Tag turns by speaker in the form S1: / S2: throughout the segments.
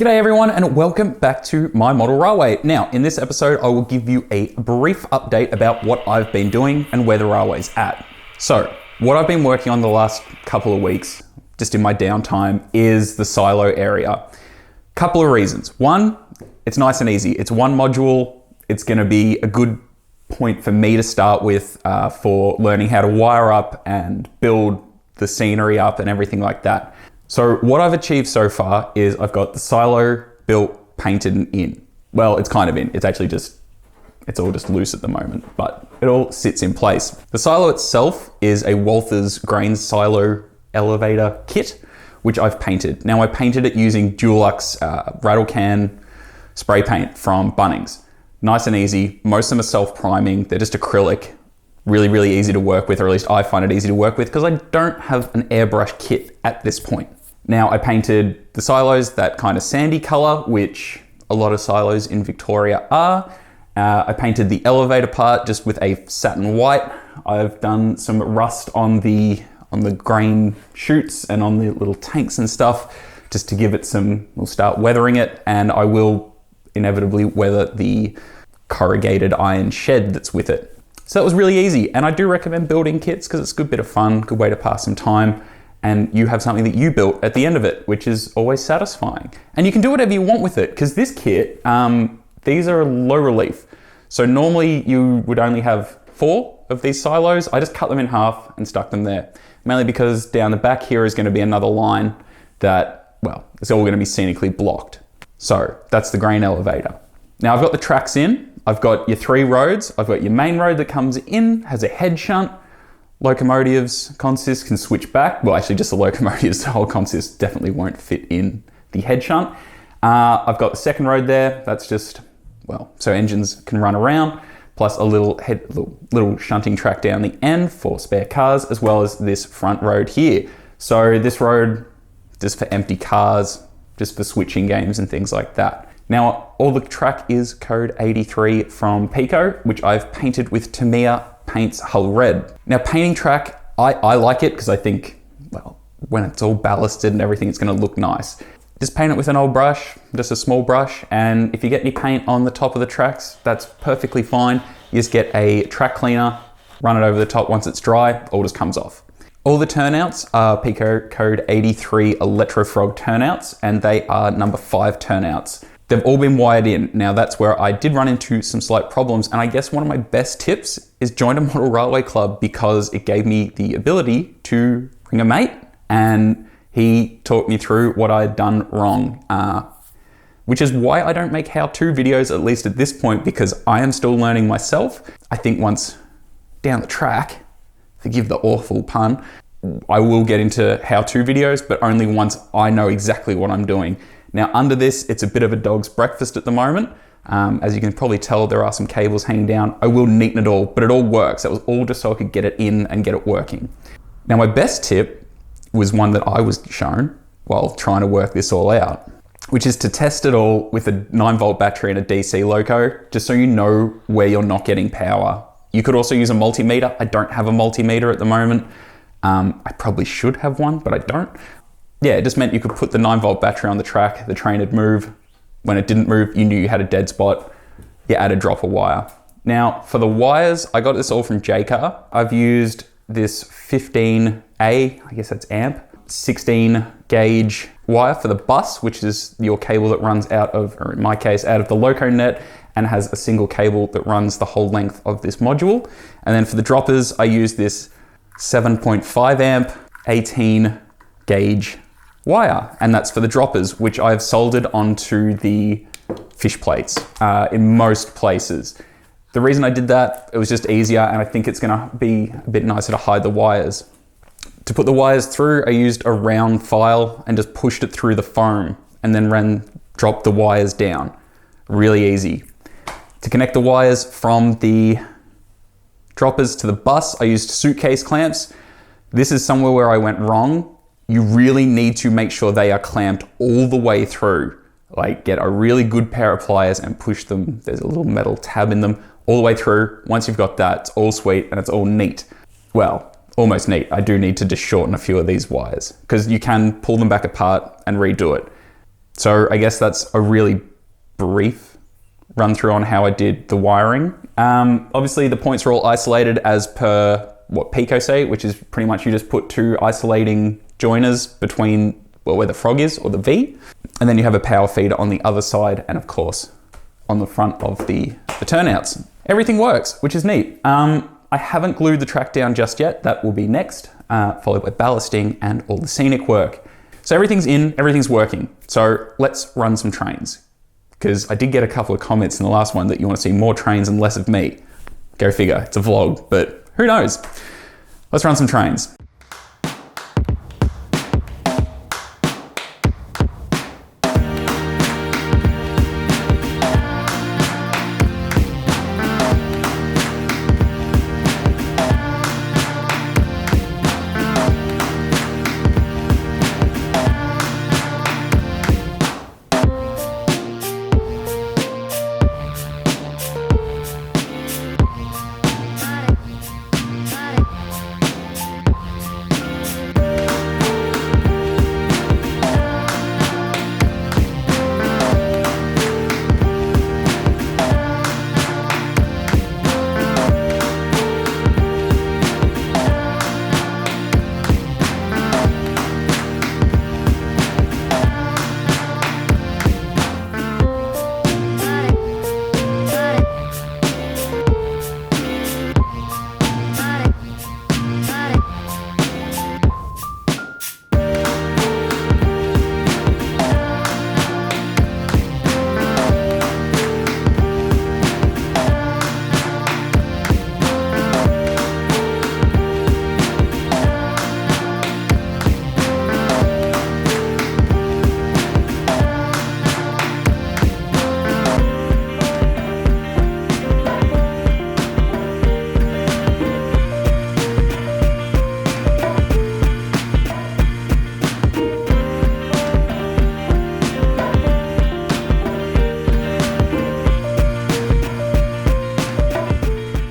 S1: G'day everyone and welcome back to my model railway. Now in this episode I will give you a brief update about what I've been doing and where the railway's at. So what I've been working on the last couple of weeks, just in my downtime, is the silo area. Couple of reasons. One, it's nice and easy. It's one module. It's going to be a good point for me to start with for learning how to wire up and build the scenery up and everything like that. So what I've achieved so far is I've got the silo built, painted and in. Well, it's kind of in. It's actually just, it's all just loose at the moment, but it all sits in place. The silo itself is a Walther's grain silo elevator kit, which I've painted. Now I painted it using Dulux rattle can spray paint from Bunnings. Nice and easy. Most of them are self-priming. They're just acrylic. Really easy to work with, or at least I find it easy to work with because I don't have an airbrush kit at this point. Now I painted the silos that kind of sandy color, which a lot of silos in Victoria are. I painted the elevator part just with a satin white. I've done some rust on the grain chutes and on the little tanks and stuff just to give it some, we'll start weathering it, and I will inevitably weather the corrugated iron shed that's with it. So that was really easy, and I do recommend building kits because it's a good bit of fun, good way to pass some time, and you have something that you built at the end of it, which is always satisfying. And you can do whatever you want with it, because this kit, these are low relief. So normally you would only have 4 of these silos. I just cut them in half and stuck them there, mainly because down the back here is going to be another line that, well, it's all going to be scenically blocked. So that's the grain elevator. Now I've got the tracks in. I've got your 3 roads. I've got your main road that comes in, has a head shunt. Locomotives, consist can switch back. Well, actually just the locomotives, the whole consist definitely won't fit in the head shunt. I've got the second road there. That's just, well, so engines can run around, plus a little shunting track down the end for spare cars, as well as this front road here. So this road, just for empty cars, just for switching games and things like that. Now, all the track is code 83 from Pico, which I've painted with Tamiya Paints Hull Red. Now, painting track, I like it because I think, well, when it's all ballasted and everything, it's going to look nice. Just paint it with an old brush, just a small brush, and if you get any paint on the top of the tracks, that's perfectly fine. You just get a track cleaner, run it over the top. Once it's dry, all just comes off. All the turnouts are Pico code 83 Electrofrog turnouts, and they are number 5 turnouts. They've all been wired in. Now that's where I did run into some slight problems, and I guess one of my best tips is join a model railway club because it gave me the ability to bring a mate, and he taught me through what I had done wrong, which is why I don't make how-to videos, at least at this point, because I am still learning myself. I think once down the track, forgive the awful pun, I will get into how-to videos, but only once I know exactly what I'm doing. Now under this, it's a bit of a dog's breakfast at the moment. As you can probably tell, there are some cables hanging down. I will neaten it all, but it all works. That was all just so I could get it in and get it working. Now my best tip was one that I was shown while trying to work this all out, which is to test it all with a 9-volt battery and a DC loco, just so you know where you're not getting power. You could also use a multimeter. I don't have a multimeter at the moment. I probably should have one, but I don't. Yeah, it just meant you could put the 9-volt battery on the track, the train would move. When it didn't move, you knew you had a dead spot. You add a drop of wire. Now, for the wires, I got this all from JCar. I've used this 15A, I guess that's amp, 16 gauge wire for the bus, which is your cable that runs out of, or in my case, out of the loco net, and has a single cable that runs the whole length of this module. And then for the droppers, I use this 7.5 amp, 18 gauge wire, and that's for the droppers, which I've soldered onto the fish plates in most places. The reason I did that, it was just easier, and I think it's gonna be a bit nicer to hide the wires. To put the wires through, I used a round file and just pushed it through the foam and then dropped the wires down. Really easy. To connect the wires from the droppers to the bus, I used suitcase clamps. This is somewhere where I went wrong. You really need to make sure they are clamped all the way through. Like, get a really good pair of pliers and push them. There's a little metal tab in them all the way through. Once you've got that, it's all sweet and it's all neat. Well, almost neat. I do need to just shorten a few of these wires because you can pull them back apart and redo it. So I guess that's a really brief run through on how I did the wiring. Obviously the points are all isolated as per what Pico say, which is pretty much you just put 2 isolating joiners between, well, where the frog is or the V, and then you have a power feeder on the other side, and of course on the front of the turnouts. Everything works, which is neat. I haven't glued the track down just yet. That will be next, followed by ballasting and all the scenic work. So everything's in, everything's working. So let's run some trains, because I did get a couple of comments in the last one that you want to see more trains and less of me. Go figure, it's a vlog, but who knows? Let's run some trains.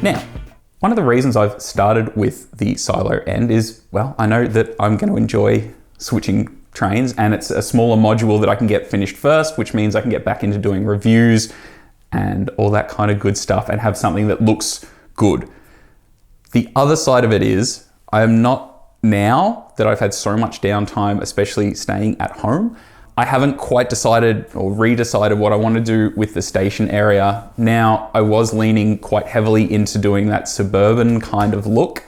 S1: Now, one of the reasons I've started with the silo end is, well, I know that I'm going to enjoy switching trains, and it's a smaller module that I can get finished first, which means I can get back into doing reviews and all that kind of good stuff and have something that looks good. The other side of it is I am not, now that I've had so much downtime, especially staying at home, I haven't quite decided or redecided what I want to do with the station area. Now, I was leaning quite heavily into doing that suburban kind of look.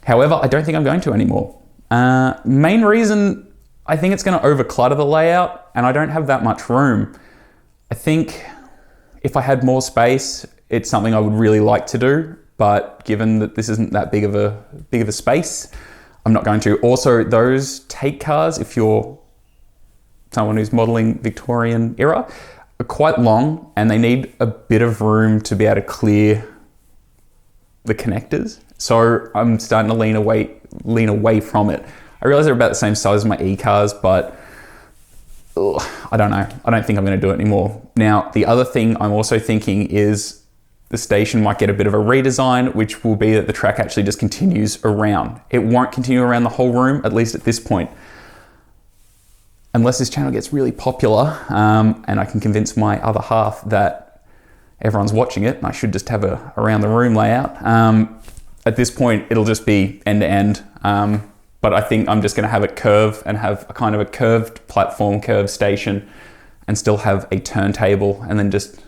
S1: However, I don't think I'm going to anymore. Main reason, I think it's going to overclutter the layout, and I don't have that much room. I think if I had more space, it's something I would really like to do, but given that this isn't that big of a space, I'm not going to. Also, those take cars, if you're someone who's modeling Victorian era, are quite long, and they need a bit of room to be able to clear the connectors. So I'm starting to lean away from it. I realize they're about the same size as my e-cars, but I don't know. I don't think I'm going to do it anymore. Now, the other thing I'm also thinking is the station might get a bit of a redesign, which will be that the track actually just continues around. It won't continue around the whole room, at least at this point. Unless this channel gets really popular, and I can convince my other half that everyone's watching it and I should just have a around the room layout. At this point, it'll just be end to end. But I think I'm just gonna have it curve and have a kind of a curved platform, curved station, and still have a turntable, and then just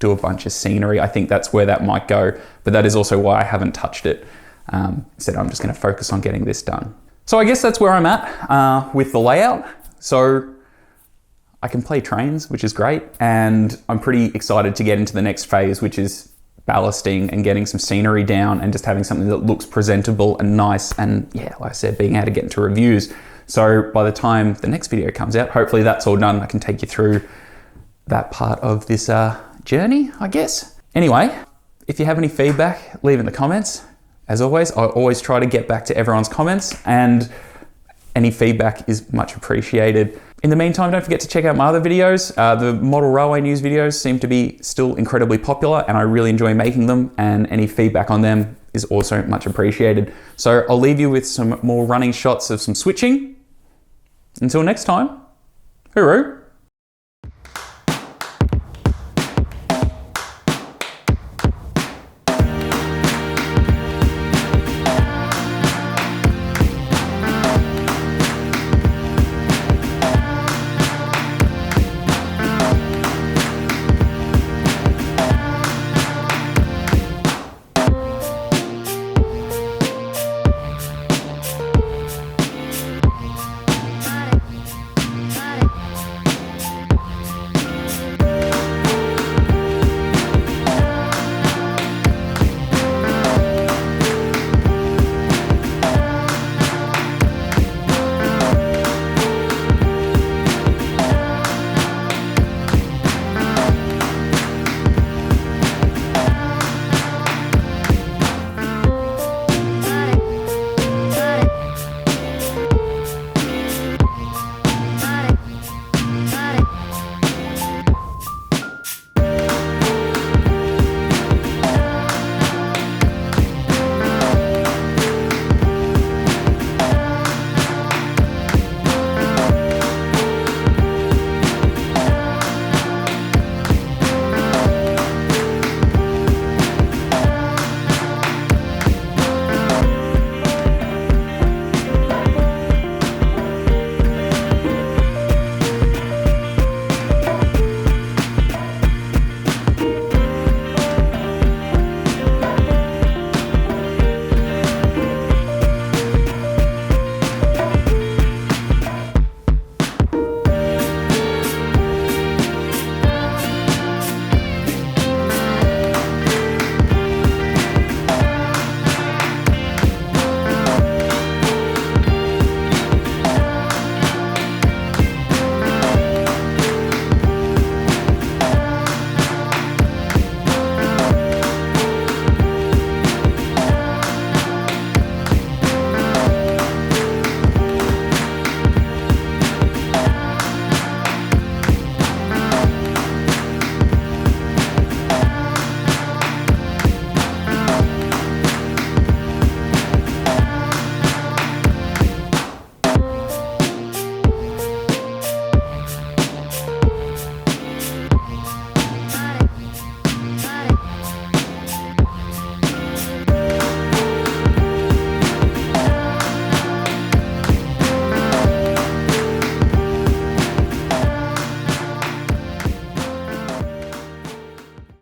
S1: do a bunch of scenery. I think that's where that might go, but that is also why I haven't touched it. Instead, I'm just gonna focus on getting this done. So I guess that's where I'm at with the layout. So I can play trains, which is great, and I'm pretty excited to get into the next phase, which is ballasting and getting some scenery down and just having something that looks presentable and nice, and yeah, like I said, being able to get into reviews. So by the time the next video comes out, hopefully that's all done. I can take you through that part of this journey, I guess. Anyway, if you have any feedback, leave in the comments. As always, I always try to get back to everyone's comments, and any feedback is much appreciated. In the meantime, don't forget to check out my other videos. The model railway news videos seem to be still incredibly popular, and I really enjoy making them, and any feedback on them is also much appreciated. So I'll leave you with some more running shots of some switching. Until next time, Hooroo!